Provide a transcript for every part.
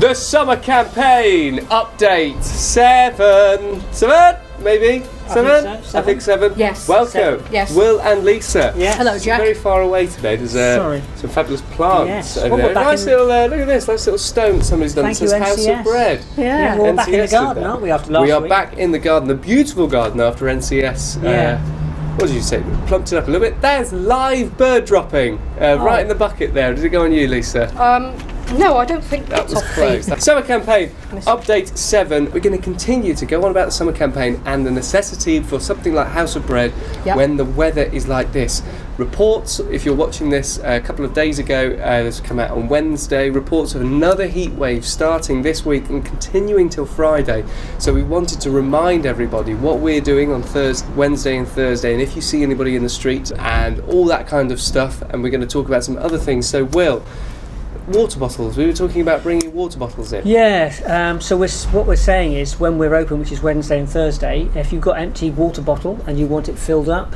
The summer campaign update 7, maybe 7. I think 7. Yes. Welcome, 7. Yes. Will and Lisa. Yes. Hello, Jack. Very far away today. There's some fabulous plants Yes. over Well, there. we're back Nice little look at this. Nice little stone somebody's done. It Thank you, says House of NCS. Bread. Yeah, we're all back in the NCS did garden, that. aren't we? After last we are week. back in the garden, the beautiful garden after NCS. Yeah. What did you say? Plumped it up a little bit. There's live bird dropping right in the bucket there. Did it go on you, Lisa? No, I don't think That was close. Summer campaign, update 7. We're going to continue to go on about the summer campaign and the necessity for something like House of Bread when the weather is like this. Reports, if you're watching this a couple of days ago, this come out on Wednesday, reports of another heat wave starting this week and continuing till Friday. So we wanted to remind everybody what we're doing on Wednesday and Thursday, and if you see anybody in the street and all that kind of stuff, and we're going to talk about some other things. So Will, water bottles. We were talking about bringing water bottles in. Yeah, so what we're saying is when we're open, which is Wednesday and Thursday, if you've got empty water bottle and you want it filled up,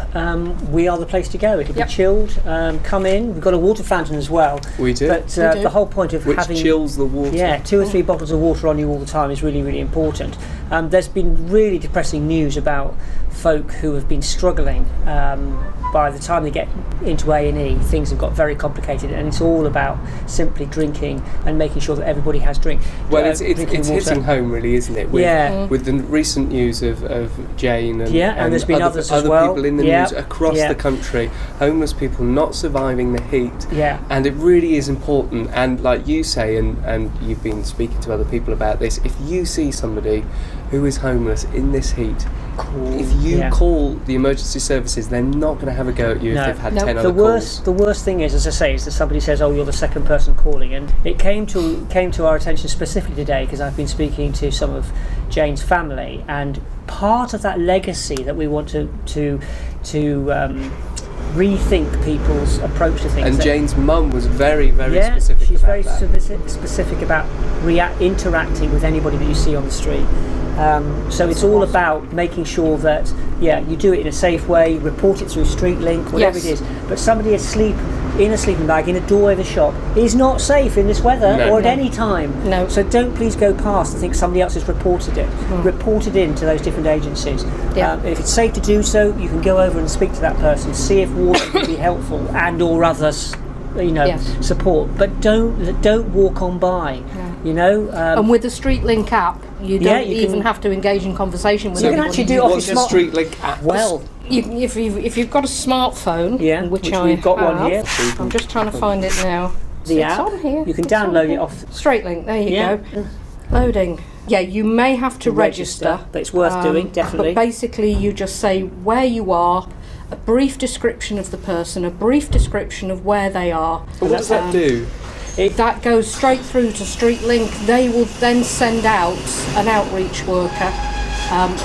we are the place to go. It'll be chilled. Come in. We've got a water fountain as well. We do. But the whole point of having... Which chills the water. Yeah, 2 or 3 bottles of water on you all the time is really, really important. There's been really depressing news about folk who have been struggling. By the time they get into A&E, things have got very complicated, and it's all about simply drinking and making sure that everybody has drink. Well, it's hitting home, really, isn't it? With the recent news of Jane and there's been others as other well. people in the news across the country, homeless people not surviving the heat. Yeah. And it really is important. And like you say, and you've been speaking to other people about this, if you see somebody who is homeless in this heat, if you call the emergency services, they're not going to have a go at you if they've had 10 other calls. The worst thing is, as I say, is that somebody says, "Oh, you're the second person calling," and it came to our attention specifically today because I've been speaking to some of Jane's family, and part of that legacy that we want to rethink people's approach to things. And Jane's mum was very, very specific. She's about very specific about interacting with anybody that you see on the street. So it's all about making sure that you do it in a safe way, report it through StreetLink, whatever it is. But somebody asleep in a sleeping bag in a doorway of a shop is not safe in this weather or at any time. No. So don't please go past and think somebody else has reported it. Report it in to those different agencies. If it's safe to do so, you can go over and speak to that person, see if water can be helpful and or others, support. But don't walk on by. And with the StreetLink app, you don't even have to engage in conversation with anybody. You can actually do it off your StreetLink app? Well, if you've got a smartphone, which we've got one here. I'm just trying to find it now. The it's app. on here. You can download it off StreetLink. There you go. Loading. Yeah, you may have to register, but it's worth doing, definitely. But basically, you just say where you are, a brief description of the person, a brief description of where they are. What does that do? That goes straight through to StreetLink. They will then send out an outreach worker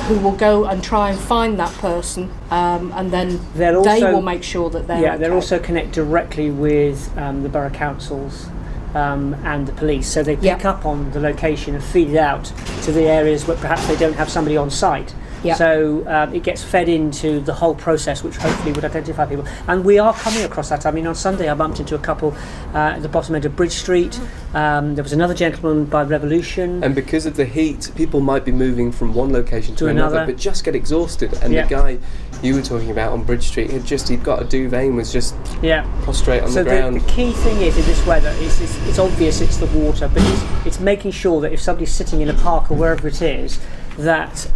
who will go and try and find that person, and then they will make sure that they're okay. They'll also connect directly with the borough councils and the police, so they pick up on the location and feed it out to the areas where perhaps they don't have somebody on site. So it gets fed into the whole process, which hopefully would identify people. And we are coming across that. I mean, on Sunday I bumped into a couple at the bottom end of Bridge Street. There was another gentleman by Revolution. And because of the heat, people might be moving from one location to another, but just get exhausted. And the guy you were talking about on Bridge Street, he'd got a duvet and was just prostrate on the ground. So the key thing is in this weather, it's obvious it's the water, but it's making sure that if somebody's sitting in a park or wherever it is, that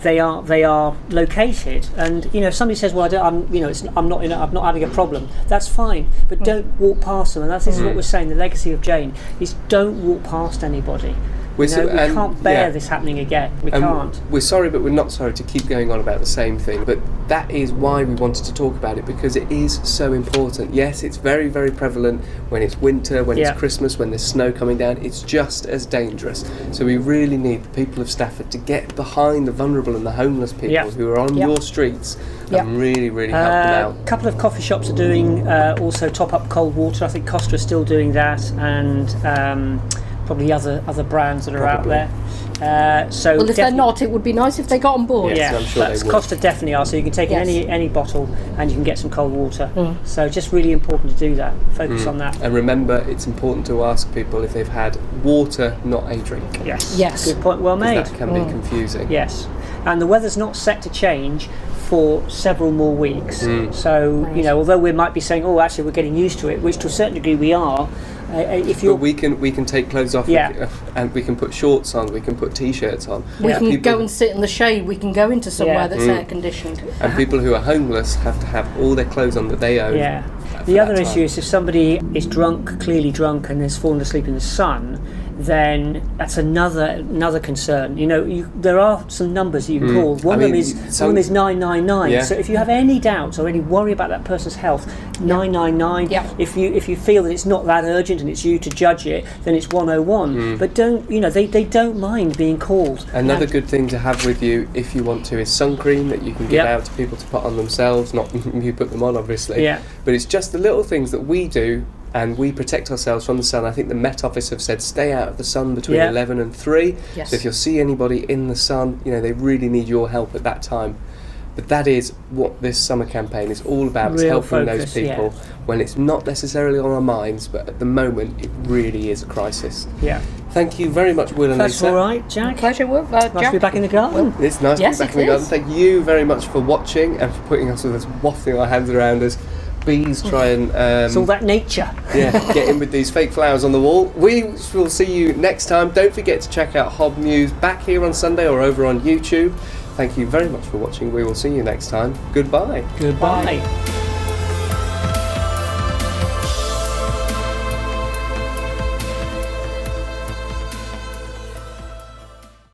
they are located, and if somebody says, "Well, I'm not having a problem," that's fine, but don't walk past them. And this is what we're saying. The legacy of Jane is don't walk past anybody. We can't bear this happening again. We can't. We're sorry, but we're not sorry to keep going on about the same thing. But that is why we wanted to talk about it, because it is so important. Yes, it's very, very prevalent when it's winter, when it's Christmas, when there's snow coming down. It's just as dangerous. So we really need the people of Stafford to get behind the vulnerable and the homeless people who are on your streets and really, really help them out. A couple of coffee shops are doing also top up cold water. I think Costa is still doing that, and probably other brands that are out Probably. there. So Well, if they're not, it would be nice if they got on board. Yes, yeah, I'm sure but they would. Costa definitely are. So you can take Yes. in any bottle and you can get some cold water. So just really important to do that. Focus on that. And remember, it's important to ask people if they've had water, not a drink. Yes. Yes. Good point. Well 'Cause made. that can be confusing. Yes. And the weather's not set to change for several more weeks. So, you know, although we might be saying, oh, actually we're getting used to it, which to a certain degree we are, if you're... But we can take clothes off and we can put shorts on, we can put t-shirts on. We can People- go and sit in the shade. We can go into somewhere Yeah. that's air conditioned. And people who are homeless have to have all their clothes on that they own. Yeah. for The that other time. issue is if somebody is drunk, clearly drunk, and has fallen asleep in the sun, then that's another concern. You know, there are some numbers that you can call. One of them is 999. Yeah. So if you have any doubts or any worry about that person's health, 999. Yeah. If you feel that it's not that urgent and it's you to judge it, then it's 101. But they don't mind being called. Another good thing to have with you, if you want to, is sun cream that you can give Yep. out to people to put on themselves. Not you put them on, obviously. Yeah. But it's just the little things that we do, and we protect ourselves from the sun. I think the Met Office have said stay out of the sun between Yeah. 11 and 3. Yes. So if you see anybody in the sun, they really need your help at that time. But that is what this summer campaign is all about, is Real helping focus, those people when it's not necessarily on our minds, but at the moment it really is a crisis. Yeah. Thank you very much, Will and That's Lisa. all right, Jack. Pleasure, Nice to be Jack. back in the garden. It's nice Yes, to be back it in the garden. is. Thank you very much for watching and for putting us with us wafting our hands around us. Bees try and It's all that nature. get in with these fake flowers on the wall. We will see you next time. Don't forget to check out Hob News back here on Sunday or over on YouTube. Thank you very much for watching. We will see you next time. Goodbye. Goodbye.